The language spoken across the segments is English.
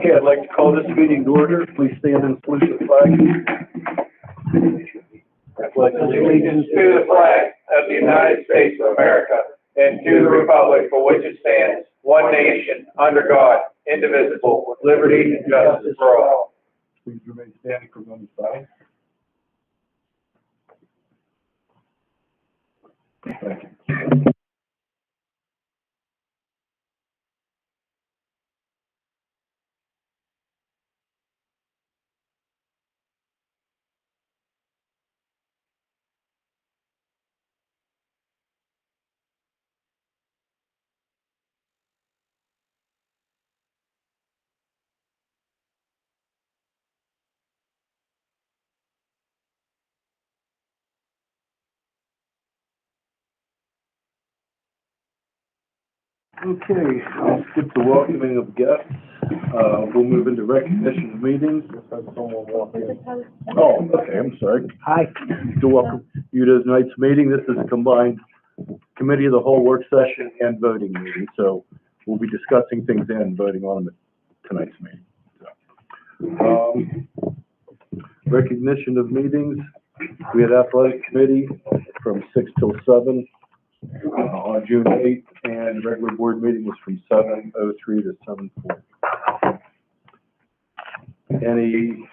Okay, I'd like to call this meeting to order. Please stand and salute the flag. I pledge allegiance to the flag of the United States of America and to the republic for which it stands, one nation, under God, indivisible, with liberty and justice for all. Please remain standing for one side. Thank you. Okay, I'll skip the welcoming of guests. We'll move into recognition of meetings. Oh, okay, I'm sorry. Hi. You're welcome. You to tonight's meeting. This is a combined committee of the whole work session and voting meeting. So we'll be discussing things and voting on them at tonight's meeting. So, recognition of meetings. We had athletic committee from 6 till 7. On June 8th, and regular board meeting was from 7:03 to 7:40. Any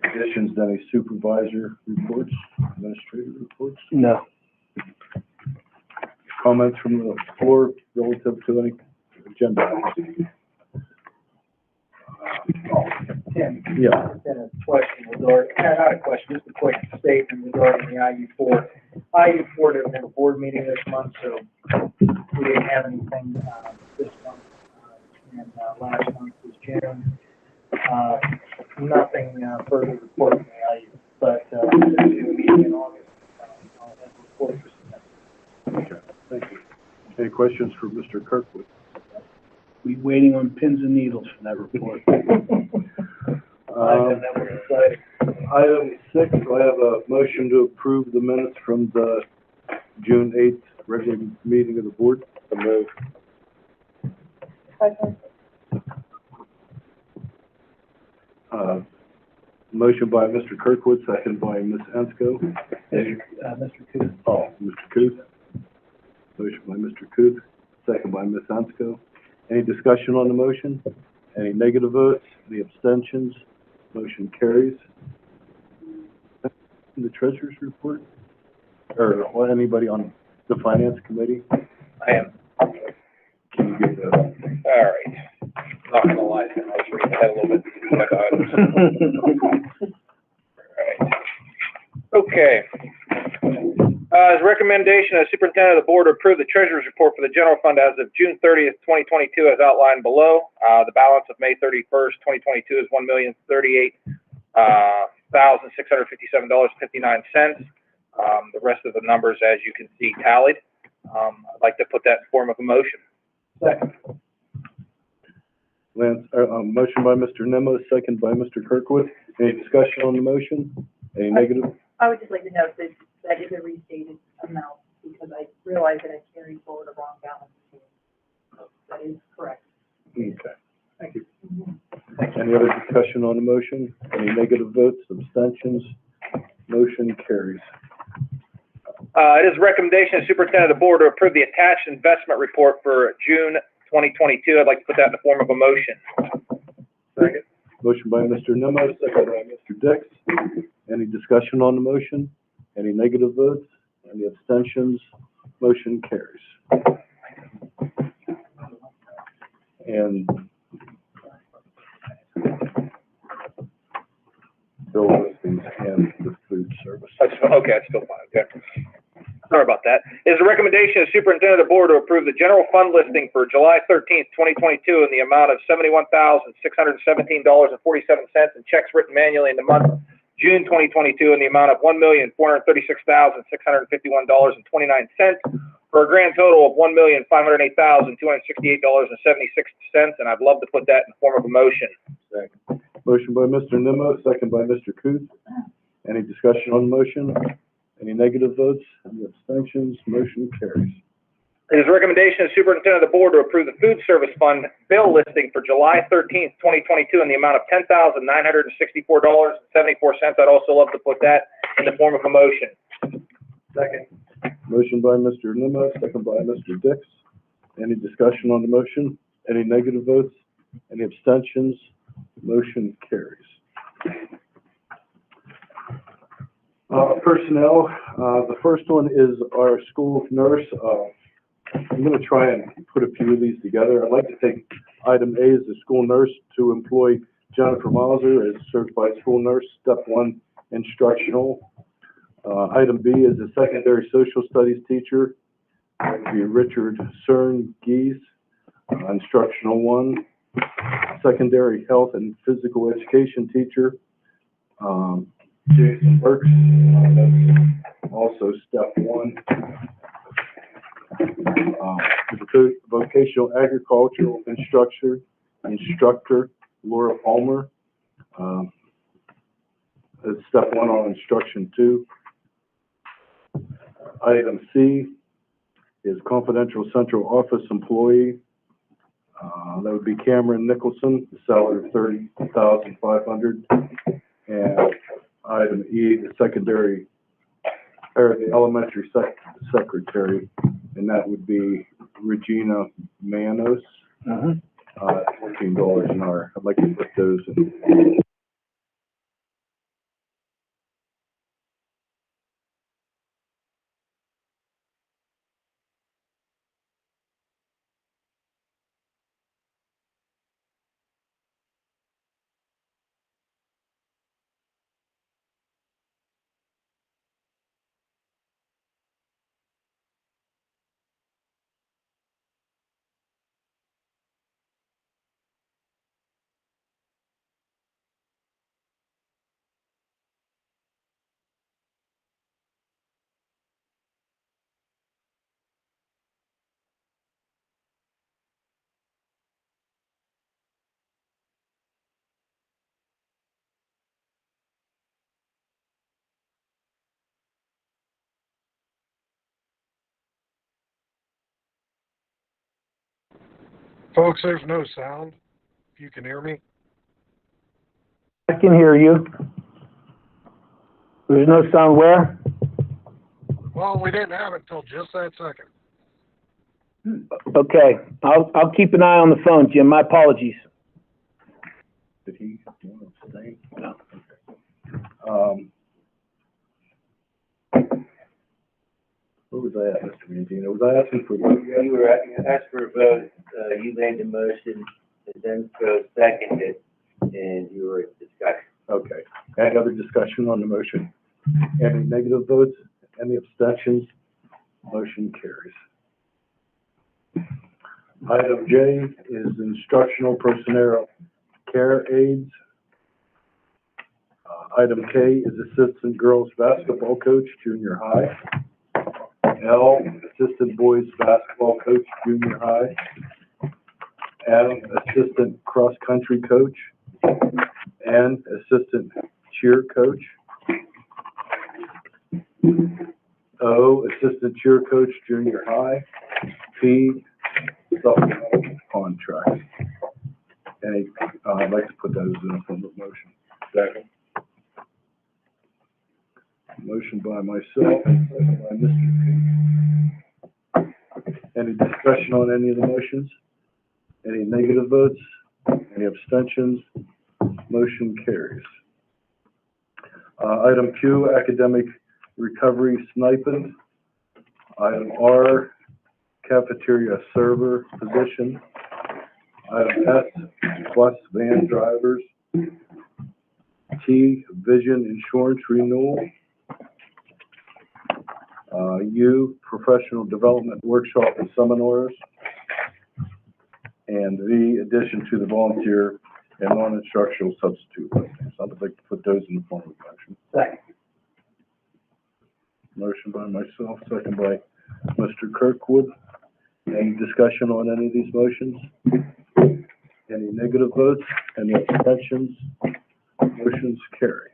additions to any supervisor reports, administrative reports? No. Comments from the floor relative to any agenda items? Tim. Yeah. Then a question regarding, not a question, just a quick statement regarding the IU4. IU4 didn't have a board meeting this month, so we didn't have anything this month. And last month was June. Nothing further reported from the IU, but there's a meeting in August. I'll have a report for September. Okay, thank you. Any questions for Mr. Kirkwood? We're waiting on pins and needles for that report. Item 6, I have a motion to approve the minutes from the June 8th regular meeting of the board. Motion by Mr. Kirkwood, second by Ms. Ensko. Mr. Coote. Oh, Mr. Coote. Motion by Mr. Coote, second by Ms. Ensko. Any discussion on the motion? Any negative votes? Any abstentions? Motion carries. The treasurer's report? Or anybody on the finance committee? I am. Can you give that? All right. Not gonna lie, I was reading ahead a little bit. All right. Okay. As a recommendation, the superintendent of the board to approve the treasurer's report for the general fund as of June 30th, 2022, as outlined below. The balance of May 31st, 2022 is $1,038,657.59. The rest of the numbers, as you can see, tallied. I'd like to put that in form of a motion. Second. Lance, motion by Mr. Nemo, second by Mr. Kirkwood. Any discussion on the motion? Any negative? I would just like to note that that is a restated amount because I realized that I carried forward a wrong balance. That is correct. Okay, thank you. Any other discussion on the motion? Any negative votes, abstentions? Motion carries. It is a recommendation of the superintendent of the board to approve the attached investment report for June 2022. I'd like to put that in the form of a motion. Second. Motion by Mr. Nemo, second by Mr. Dix. Any discussion on the motion? Any negative votes? Any abstentions? Motion carries. And bill listings and the food service. Okay, that's still fine. Okay. Sorry about that. It is a recommendation of the superintendent of the board to approve the general fund listing for July 13th, 2022 in the amount of $71,617.47 and checks written manually in the month June 2022 in the amount of $1,436,651.29 for a grand total of $1,508,268.76. And I'd love to put that in the form of a motion. Second. Motion by Mr. Nemo, second by Mr. Coote. Any discussion on the motion? Any negative votes? Any abstentions? Motion carries. It is recommendation of the superintendent of the board to approve the food service fund bill listing for July 13th, 2022 in the amount of $10,964.74. I'd also love to put that in the form of a motion. Second. Motion by Mr. Lima, second by Mr. Dix. Any discussion on the motion? Any negative votes? Any abstentions? Motion carries. Personnel, the first one is our school nurse. I'm going to try and put a few of these together. I'd like to take item A as the school nurse to employ Jennifer Mauser as certified school nurse, step 1, instructional. Item B is a secondary social studies teacher. That would be Richard Cern Gies, instructional 1. Secondary health and physical education teacher, Jason Burks, that's also step 1. Vocational agricultural instructor Laura Palmer, that's step 1 on instruction 2. Item C is confidential central office employee. That would be Cameron Nicholson, the salary of $30,500. And item E, the secondary, or the elementary secretary, and that would be Regina Manos, $14 an hour. I'd like to put those in. Folks, there's no sound. If you can hear me. I can hear you. There's no sound where? Well, we didn't have it till just that second. Okay, I'll keep an eye on the phone, Jim. My apologies. Did he want to stay? No. Where was I at, Mr. Mantino? Was I asking for? You were asked for a vote, you made the motion, and then Joe seconded, and you were at discussion. Okay. Any other discussion on the motion? Any negative votes? Any abstentions? Motion carries. Item J is instructional personnel care aides. Item K is assistant girls basketball coach, junior high. L, assistant boys basketball coach, junior high. M, assistant cross-country coach. N, assistant cheer coach. O, assistant cheer coach, junior high. P, supplemental contract. Any, I'd like to put those in a form of motion. Second. Motion by myself, second by Mr. P. Any discussion on any of the motions? Any negative votes? Any abstentions? Motion carries. Item Q, academic recovery stipend. Item R, cafeteria server position. Item S, bus van drivers. T, vision insurance renewal. U, professional development workshop and seminars. And V, addition to the volunteer and non-instructional substitute listings. I would like to put those in the form of motion. Second. Motion by myself, second by Mr. Kirkwood. Any discussion on any of these motions? Any negative votes? Any abstentions? Motions carry.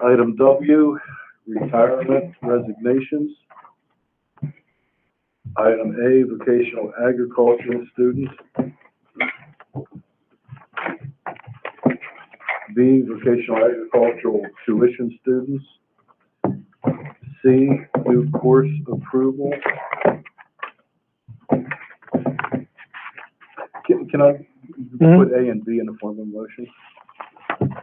Item W, retirement resignations. Item A, vocational agricultural students. B, vocational agricultural tuition students. C, new course approval. Can I put A and B in the form of a motion?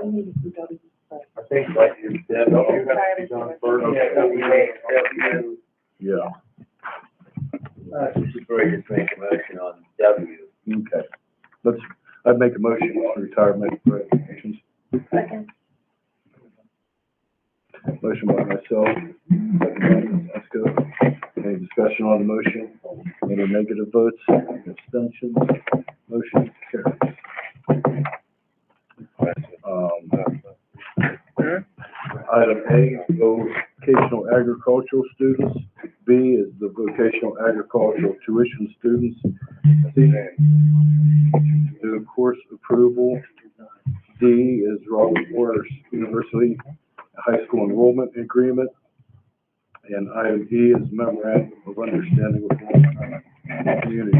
We need to go to, I think like you said, you're gonna be done first. Yeah, You should probably just make a motion on W. okay. I'd make a motion on retirement resignations. second, Motion by myself, second by Ms. Esco. Any discussion on the motion? Any negative votes? Abstentions? Motion carries. Item A, vocational agricultural students. B is the vocational agricultural tuition students. C, new course approval. D is Robert Morris University High School Enrollment Agreement. And item E is memorandum of understanding with the community.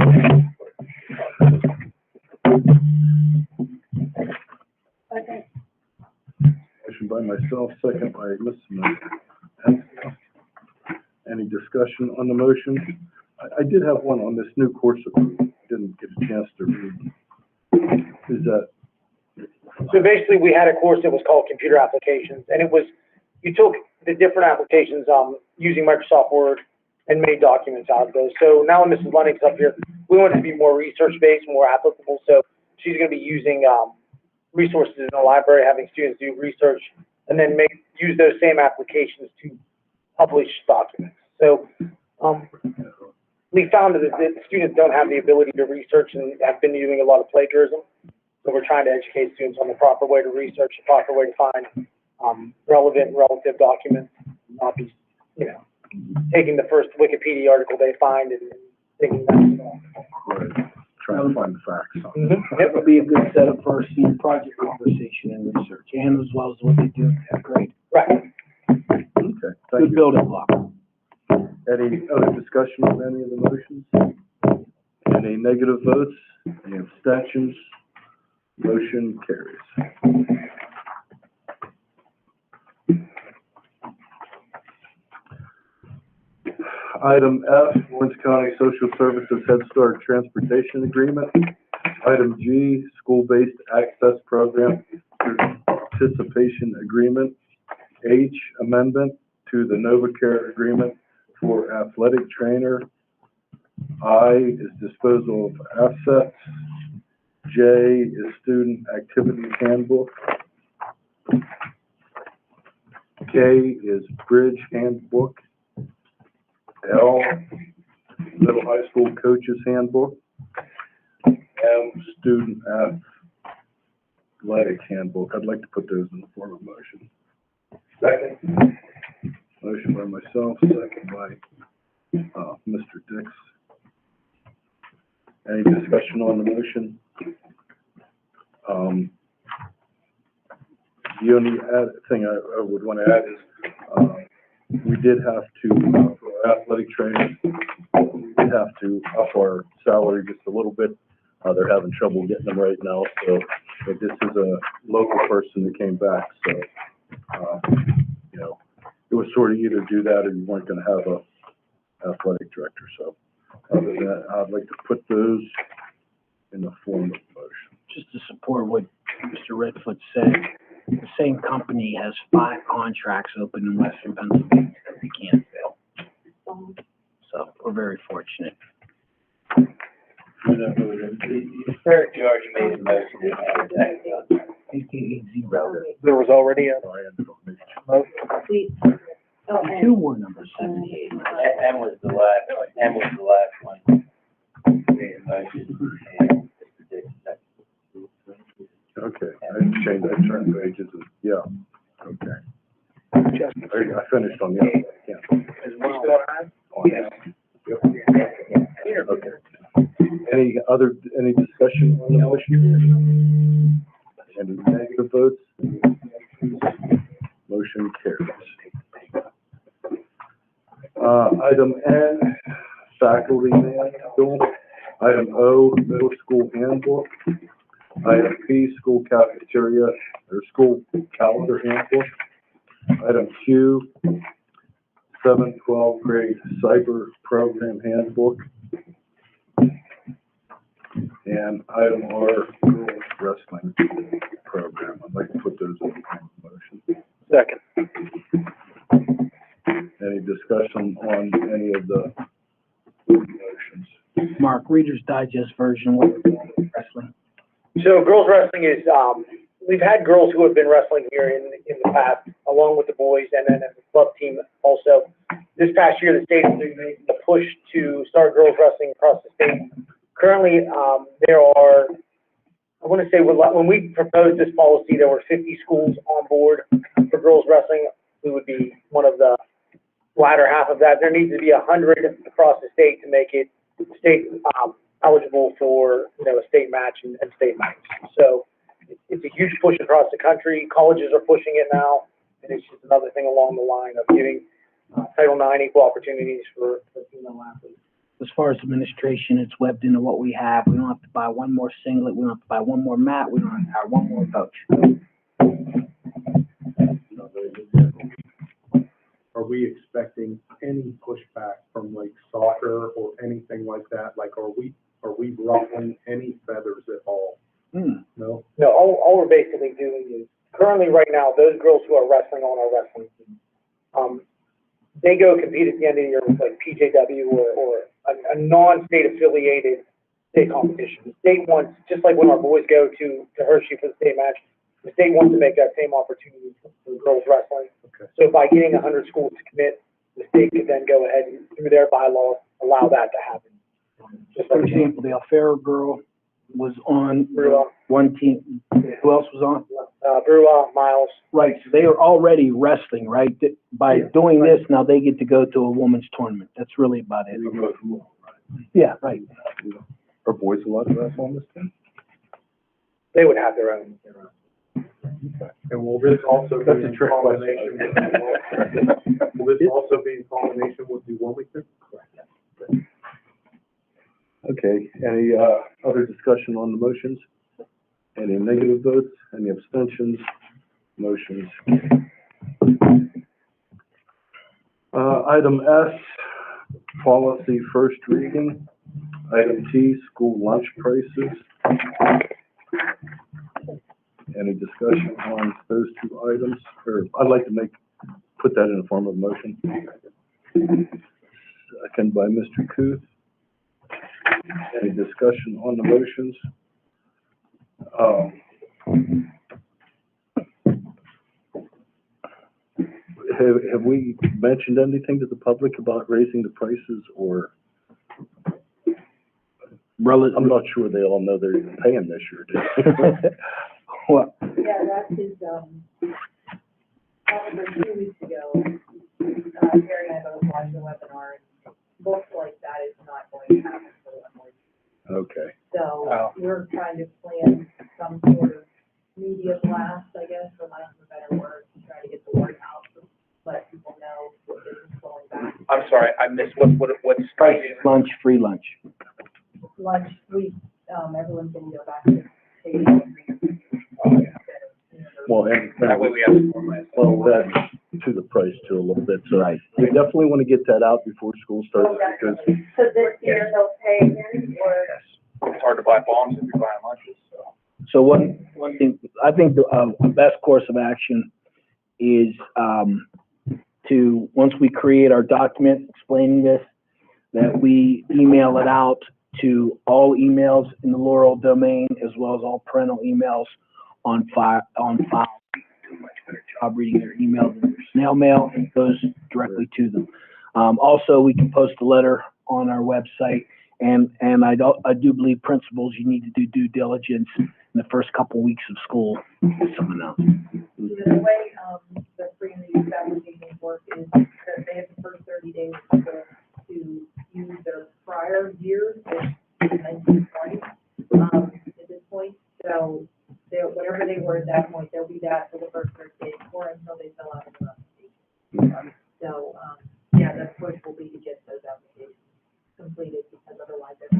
second, Motion by myself, second by Ms. Smith. Any discussion on the motion? I did have one on this new course approval. Didn't get a chance to read. Is that, So basically, we had a course that was called Computer Applications, and it was, you took the different applications, using Microsoft Word and made documents out of those. So now when Mrs. Lennox up here, we want it to be more research-based, more applicable, so she's gonna be using, resources in the library, having students do research, and then use those same applications to publish documents. So, we found that the students don't have the ability to research and have been doing a lot of plagiarism. So we're trying to educate students on the proper way to research, the proper way to find, relevant and relative documents, not be, taking the first Wikipedia article they find and thinking that's right, trying to find the facts on it. That would be a good setup for our senior project conversation and research, and as well as what they do, great. right. Okay, thank Good you. building block. Any other discussion on any of the motions? Any negative votes? Any abstentions? Motion carries. Item F, Lawrence County Social Services Head Start Transportation Agreement. Item G, School-Based Access Program Participation Agreement. H, Amendment to the NovaCare Agreement for Athletic Trainer. I is Disposal of Assets. J is Student Activity Handbook. K is Bridge Handbook. L, Middle High School Coaches Handbook. M, Student Athletic Handbook. I'd like to put those in the form of motion. Second. Motion by myself, second by, Mr. Dix. Any discussion on the motion? The only thing I would want to add is, we did have to, for our athletic trainers, we did have to up our salary just a little bit. They're having trouble getting them right now, so, but this is a local person that came back, so, it was sort of either do that or you weren't gonna have a athletic director, so. Other than that, I'd like to put those in the form of motion. Just to support what Mr. Redfoot said, the same company has 5 contracts open in Western Pennsylvania that they can't fill. So we're very fortunate. Sir, George made a motion. AKA 0. There was already a, So I ended up making- please. Oh, and, 2 more numbers, 78. M was the last one. Made a motion, and Mr. Dix seconded. Okay, I changed, I turned pages, and, yeah, okay. I finished on the other one, yeah. as well. On that. Yep. Okay. Any discussion on the motion? Any negative votes? Motion carries. Item N, faculty manual. Item O, middle school handbook. Item P, school cafeteria, or school calendar handbook. Item Q, 7-12 grade cyber program handbook. And item R, girls wrestling program. I'd like to put those in the motion. Second. Any discussion on any of the motions? Mark, Reader's Digest version, what wrestling? So girls wrestling is, we've had girls who have been wrestling here in the past, along with the boys, and then as a club team also. This past year, the state has been making a push to start girls wrestling across the state. Currently, there are, I want to say, when we proposed this policy, there were 50 schools on board for girls wrestling. We would be one of the latter half of that. There needs to be 100 across the state to make it state eligible for, a state match and state matches. So it's a huge push across the country. Colleges are pushing it now, and it's just another thing along the line of giving Title IX equal opportunities for female athletes. As far as administration, it's webbed into what we have. We don't have to buy one more singlet. We don't have to buy one more mat. We don't have to hire one more coach. Are we expecting any pushback from like soccer or anything like that? Like, are we ruffling any feathers at all? No? No, all we're basically doing is, currently right now, those girls who are wrestling on our wrestling team, they go compete at the end of the year with like PJW or a non-state affiliated state competition. The state wants, just like when our boys go to Hershey for the state match, the state wants to make that same opportunity for girls wrestling. Okay. So by getting 100 schools to commit, the state could then go ahead and, through their bylaws, allow that to happen. Just For like example, the Alfaro girl was on Brua. one team. Who else was on? Brua, Miles. Right, so they are already wrestling, right? By doing this, now they get to go to a women's tournament. That's really about it. Yeah, right. Are boys allowed to wrestle on this team? They would have their own. And will this also be That's a in trick combination with, will this also be in combination with the Wilmington? Okay, any, other discussion on the motions? Any negative votes? Any abstentions? Motions. Item S, policy first reading. Item T, school lunch prices. Any discussion on those two items? Or I'd like to put that in the form of motion. Second by Mr. Kuth. Any discussion on the motions? Have we mentioned anything to the public about raising the prices, or? I'm not sure they all know they're even paying this year, do they? Well, Yeah, that is, probably 2 weeks ago, Terry and I both watched the webinar, and it looks like that is not going to happen for 1 more year. Okay. So we're trying to plan some sort of media blast, I guess, for lack of a better word, to try to get the word out, to let people know what this is going back. I'm sorry, I missed what's lunch, free lunch. Lunch, everyone's gonna go back to taking. Well, and that way we have more money. well, that to the price too a little bit. So Right. we definitely want to get that out before school starts because So this year they'll pay again, or? It's hard to buy bombs if you're buying lunches, so. So one thing, I think the best course of action is to, once we create our document explaining this, that we email it out to all emails in the Laurel domain, as well as all parental emails on file. Do a much better job reading their emails than their snail mail. It goes directly to them. Also, we can post a letter on our website, and I do believe principals, you need to do due diligence in the first couple weeks of school with someone else. The way, the free and reduced applications work is that they have the first 30 days to use their prior years, which is 1920, at this point. So whatever they were at that point, they'll be that for the first 30 days or until they fill out a new application. So, yeah, the push will be to get those applications completed because otherwise it's.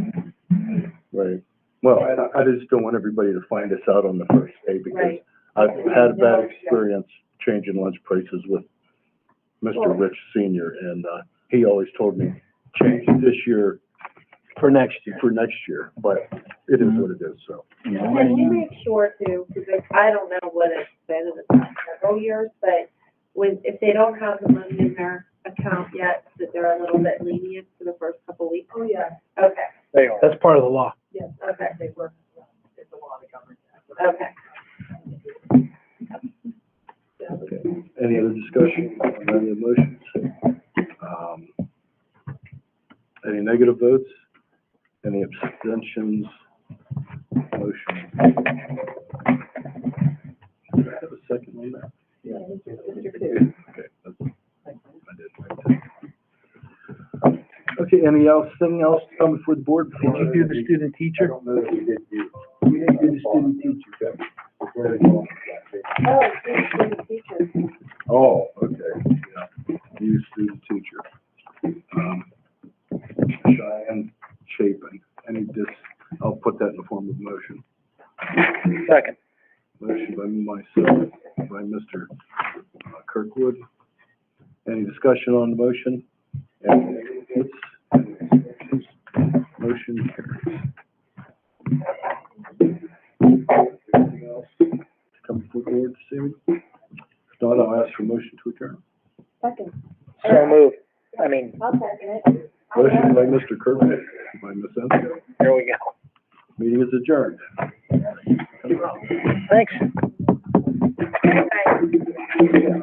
Right. Well, and I just don't want everybody to find us out on the first day because Right. I've had a bad experience changing lunch prices with Mr. Rich Senior, and, he always told me, change it this year For next year. for next year, but it is what it is, so. Yeah, And we make sure to, because I don't know what it's been in the past several years, but if they don't have the money in their account yet, that they're a little bit lenient for the first couple weeks. Oh, yeah. Okay, They are. That's part of the law. yes, okay, They work, it's a law that governs that. okay. Okay. Any other discussion on any of the motions? Any negative votes? Any abstentions? Motion. Did I have a second on that? Yeah, Mr. Two. Okay, that's, I did. Okay, anything else come before the board? Did you do the student I teacher? don't know that we did you. We didn't do the student teacher. Oh, student teacher. Oh, okay, yeah, you student teacher. Cheyenne Chapin, I'll put that in the form of motion. Second. Motion by myself, by Mr. Kirkwood. Any discussion on the motion? Any votes? Any abstentions? Motion carries. Anything else to come before the board this evening? If not, I'll ask for motion to adjourn. Second. So moved. I'll second it. Motion by Mr. Kirkwood, by Ms. Enfield. Here we go. Meeting is adjourned. Thanks. Okay.